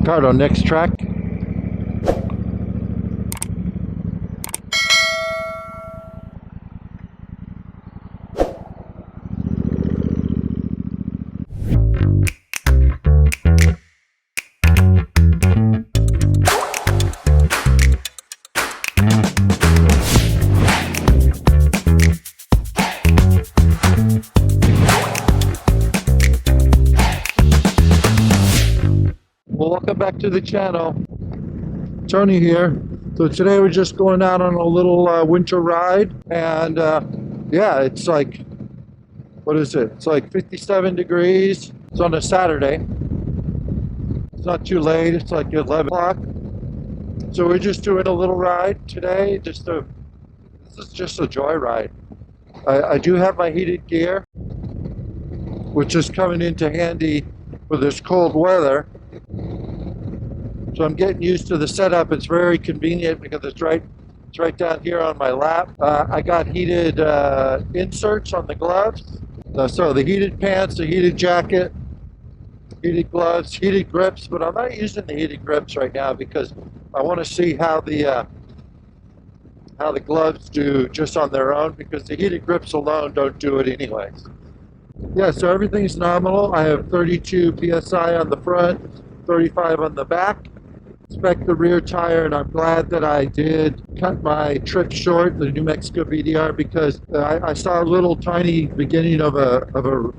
Ricardo, next track. Well, welcome back to the channel. Tony here. So today we're just going out on a little winter ride, and yeah, it's like, what is it? It's like 57 degrees. It's on a Saturday. It's not too late. It's like 11 o'clock. So we're just doing a little ride today. This is just a joy ride. I do have my heated gear, which is coming into handy for this cold weather. So I'm getting used to the setup. It's very convenient because it's right down here on my lap. I got heated inserts on the gloves. So the heated pants, the heated jacket, heated gloves, heated grips, but I'm not using the heated grips right now because I want to see how the gloves do just on their own, because the heated grips alone don't do it anyways. Yeah, so everything's nominal. I have 32 PSI on the front, 35 on the back. Inspect the rear tire, and I'm glad that I did cut my trip short, the New Mexico BDR, because I saw a little tiny beginning of a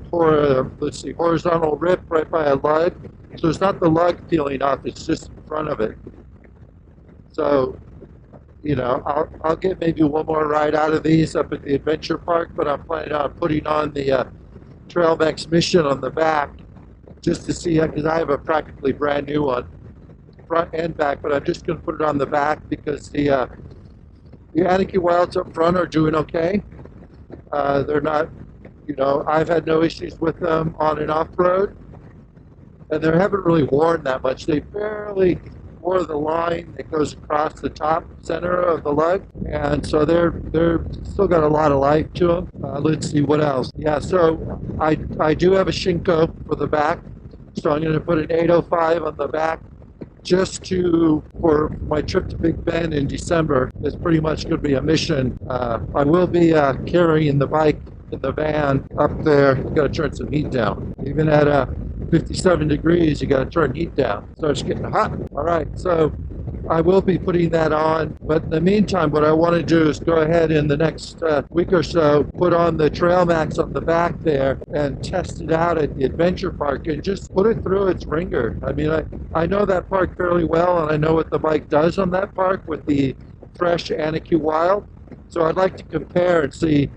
horizontal rip right by a lug. So it's not the lug peeling off, it's just in front of it. So, you know, I'll get maybe one more ride out of these up at the adventure park, but I'm planning on putting on the Trail Max Mission on the back just to see, because I have a practically brand new one, front and back, but I'm just going to put it on the back because the Anarchy Wilds up front are doing okay. They're not, you know, I've had no issues with them on and off road, and they haven't really worn that much. They barely wore the line that goes across the top center of the lug, and so they're still got a lot of life to them. Let's see what else. Yeah, so I do have a Shinko for the back, so I'm going to put an 805 on the back just for my trip to Big Bend in December. It's pretty much going to be a mission. I will be carrying the bike in the van up there. You got to turn some heat down. Even at 57 degrees, you got to turn heat down. It starts getting hot. All right, so I will be putting that on, but in the meantime, what I want to do is go ahead in the next week or so, put on the Trail Max on the back there and test it out at the adventure park and just put it through its ringer. I mean, I know that park fairly well, and I know what the bike does on that park with the fresh Anarchy Wild. So I'd like to compare and see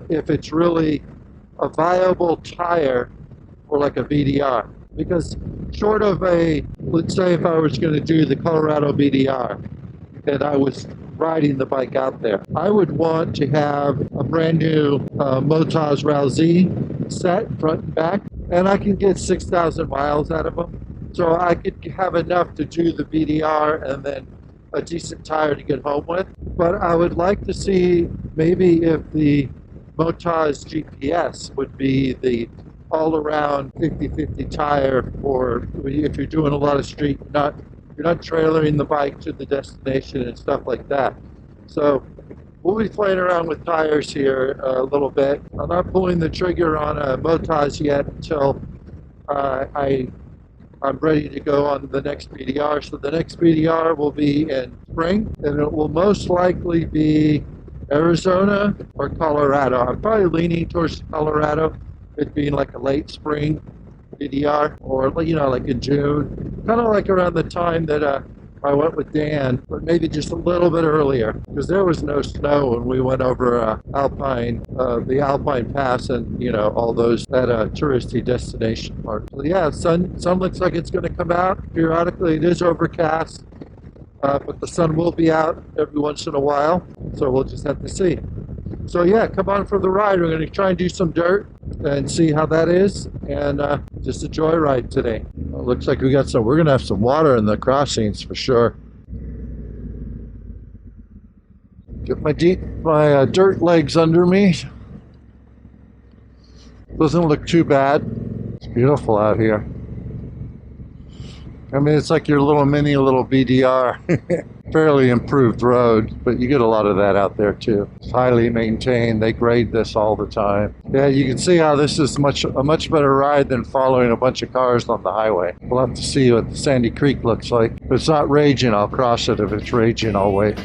if it's really a viable tire for like a VDR. Because short of let's say if I was going to do the Colorado BDR and I was riding the bike out there, I would want to have a brand new Motaz Rousey set, front and back, and I can get 6,000 miles out of them. So I could have enough to do the BDR and then a decent tire to get home with. But I would like to see maybe if the Motaz GPS would be the all-around 50-50 tire for if you're doing a lot of street, you're not trailering the bike to the destination and stuff like that. So we'll be playing around with tires here a little bit. I'm not pulling the trigger on a Motaz yet until I'm ready to go on the next BDR. So the next BDR will be in spring, and it will most likely be Arizona or Colorado. I'm probably leaning towards Colorado, it being like a late spring BDR, or, you know, like in June, kind of like around the time that I went with Dan, but maybe just a little bit earlier, because there was no snow when we went over the Alpine Pass, and, you know, all those that touristy destination part. So yeah, sun looks like it's going to come out periodically. It is overcast, but the sun will be out every once in a while, so we'll just have to see. So yeah, come on for the ride. We're going to try and do some dirt and see how that is, and just a joyride today. Well, looks like we're going to have some water in the crossings for sure. Get my dirt legs under me. Doesn't look too bad. It's beautiful out here. I mean, it's like your little BDR. Fairly improved road, but you get a lot of that out there too. It's highly maintained. They grade this all the time. Yeah, you can see how this is a much better ride than following a bunch of cars on the highway. We'll have to see what the Sandy Creek looks like. If it's not raging, I'll cross it. If it's raging, I'll wait.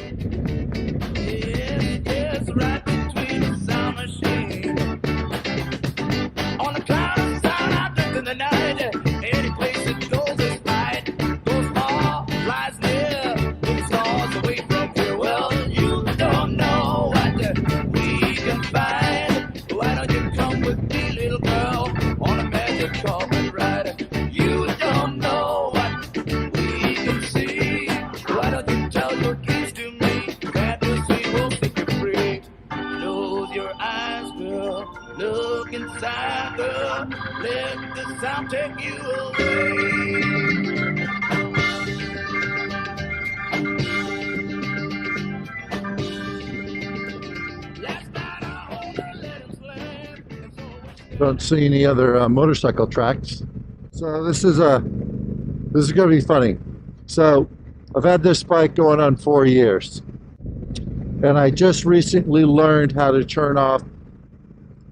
Let the sound take you away. Don't see any other motorcycle tracks. So this is going to be funny. So I've had this bike going on 4 years, and I just recently learned how to turn off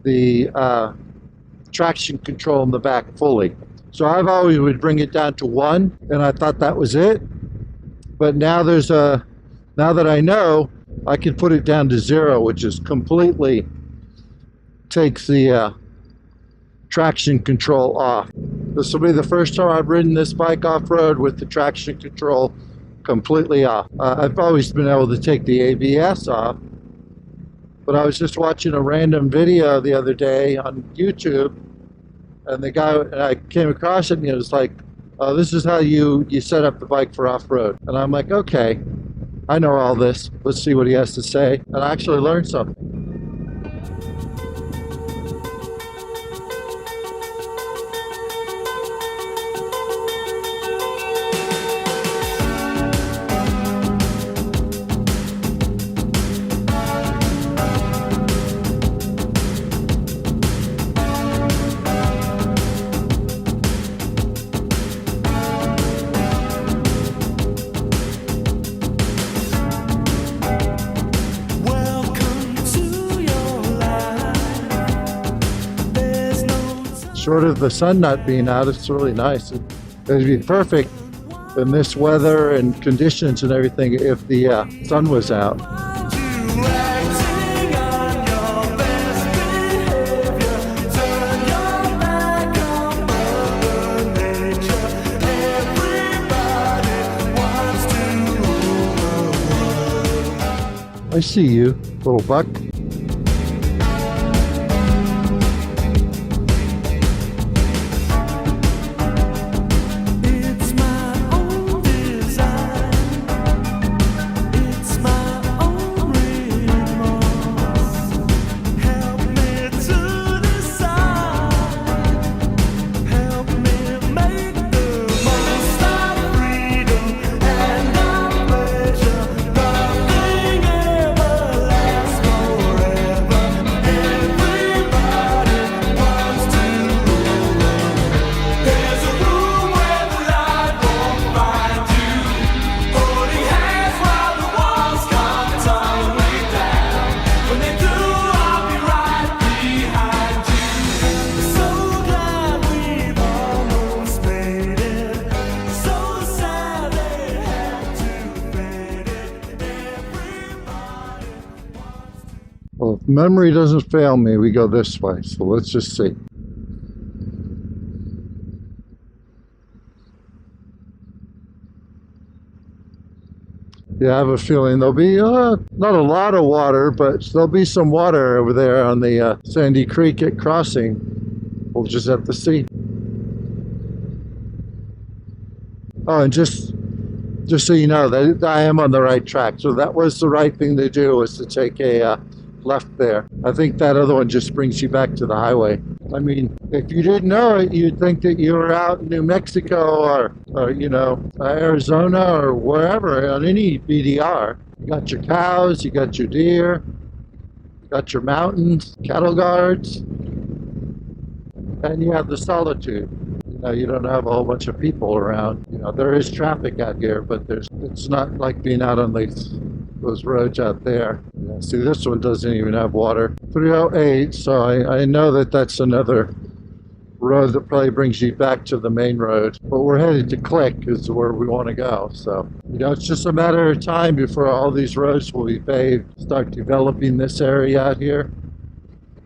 the traction control in the back fully. So I've always would bring it down to 1, and I thought that was it. But now now that I know, I can put it down to 0, which is completely takes the traction control off. This will be the first time I've ridden this bike off-road with the traction control completely off. I've always been able to take the ABS off, but I was just watching a random video the other day on YouTube, and I came across it, and it was like, oh, this is how you set up the bike for off-road. And I'm like, okay, I know all this. Let's see what he has to say. And I actually learned something. Short of the sun not being out, it's really nice. It'd be perfect in this weather and conditions and everything if the sun was out. I see you, little buck. Well, if memory doesn't fail me, we go this way, so let's just see. Yeah, I have a feeling there'll be not a lot of water, but there'll be some water over there on the Sandy Creek at crossing. We'll just have to see. Oh, and just so you know, that I am on the right track. So that was the right thing to do, was to take a left there. I think that other one just brings you back to the highway. I mean, if you didn't know it, you'd think that you were out in New Mexico or you know, Arizona or wherever on any BDR. You got your cows, you got your deer, you got your mountains, cattle guards, and you have the solitude. Now you don't have a whole bunch of people around. You know, there is traffic out here, but it's not like being out on those roads out there. Yeah, see, this one doesn't even have water. 308, so I know that that's another road that probably brings you back to the main road. But we're headed to Click is where we want to go. So, you know, it's just a matter of time before all these roads will be paved. Start developing this area out here.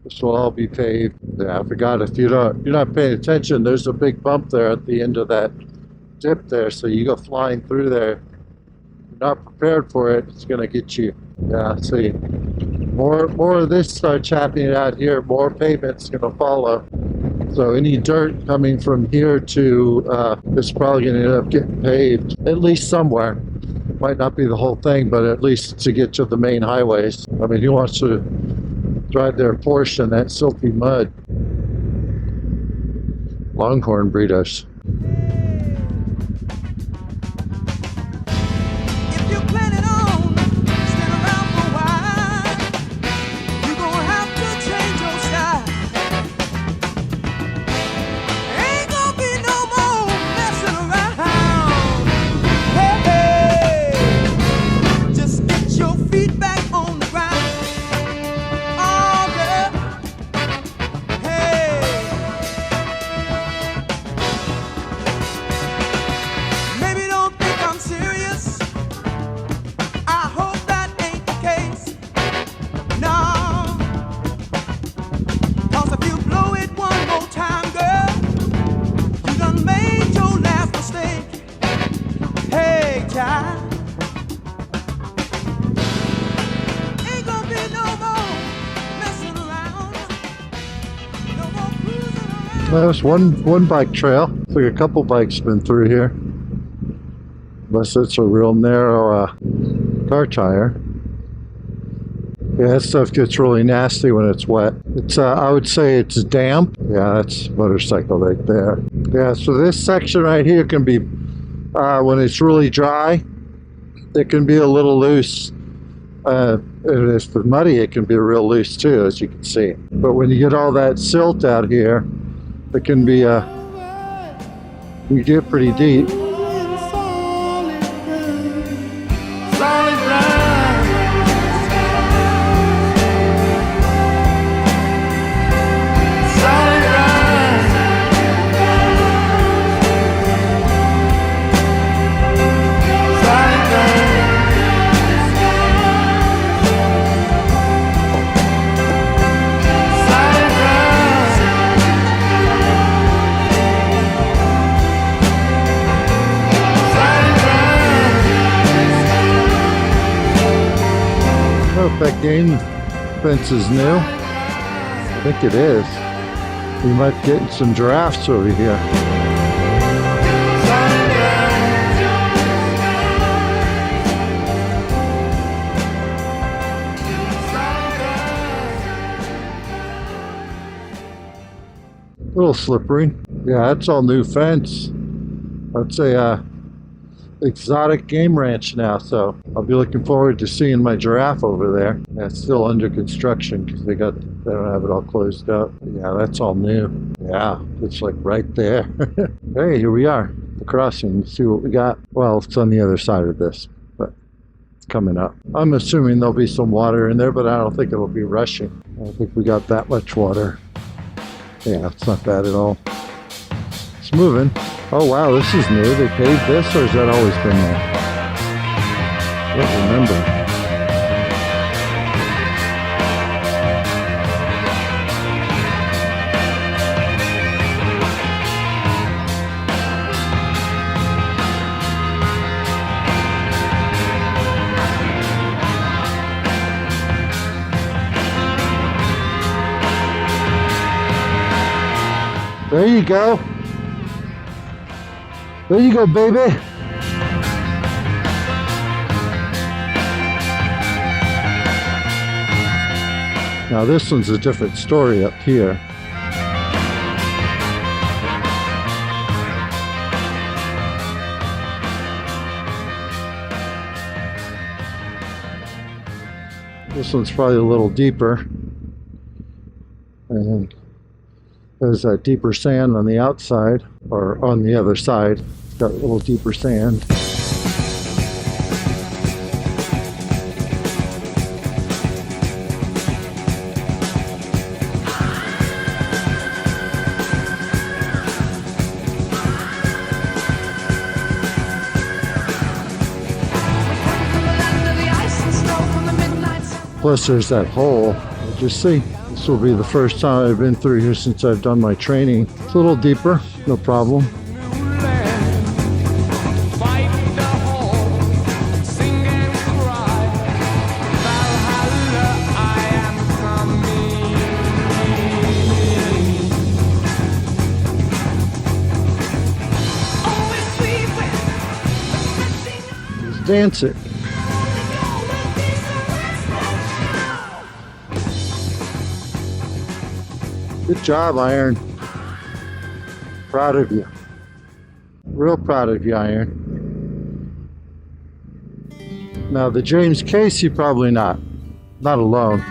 This will all be paved. Yeah, I forgot, if you're not paying attention, there's a big bump there at the end of that dip there. So you go flying through there. If you're not prepared for it, it's going to get you. Yeah, see, more of this starts happening out here. More pavement's going to follow. So any dirt coming from here to is probably going to end up getting paved, at least somewhere. Might not be the whole thing, but at least to get to the main highways. I mean, who wants to drive their Porsche in that silty mud? Longhorn breeders. There's one bike trail. Looks like a couple bikes been through here. Unless it's a real narrow car tire. Yeah, that stuff gets really nasty when it's wet. It's I would say it's damp. Yeah, that's motorcycle right there. Yeah, so this section right here can be, when it's really dry, it can be a little loose. And if it's muddy, it can be real loose too, as you can see. But when you get all that silt out here, it can be we get pretty deep. If that game fence is new, I think it is. We might be getting some giraffes over here. A little slippery. Yeah, that's all new fence. That's a exotic game ranch now, so I'll be looking forward to seeing my giraffe over there. Yeah, it's still under construction because they don't have it all closed up. Yeah, that's all new. Yeah, it's like right there. Hey, here we are, the crossing. Let's see what we got. Well, it's on the other side of this, but it's coming up. I'm assuming there'll be some water in there, but I don't think it'll be rushing. I don't think we got that much water. Yeah, it's not bad at all. It's moving. Oh wow, this is new. They paved this, or has that always been there? I don't remember. There you go. There you go, baby. Now this one's a different story up here. This one's probably a little deeper. And There's that deeper sand on the outside, or on the other side. It's got a little deeper sand. Plus there's that hole. Just see, this will be the first time I've been through here since I've done my training. It's a little deeper, no problem. Just dance it. Good job, Iron. Proud of you. Real proud of you, Iron. Now, the James Casey, probably not. Not alone.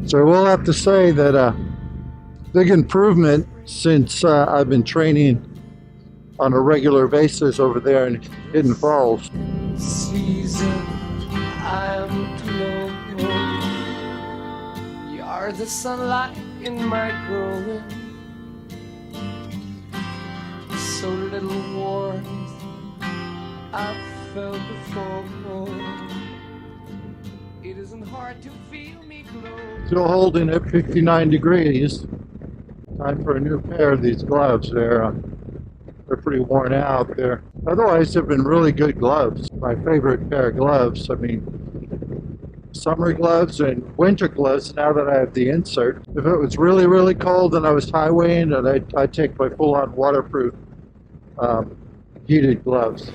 So we'll have to say that a big improvement since I've been training on a regular basis over there in Hidden Falls. Season, I'm glowing. You are the sunlight in my growing. So little warmth I've felt before. It isn't hard to feel me glow. Still holding at 59 degrees. Time for a new pair of these gloves. They're pretty worn out. Otherwise, they've been really good gloves. My favorite pair of gloves. I mean, summer gloves and winter gloves. Now that I have the insert, if it was really, really cold and I was highwaying, I'd take my full-on waterproof heated gloves.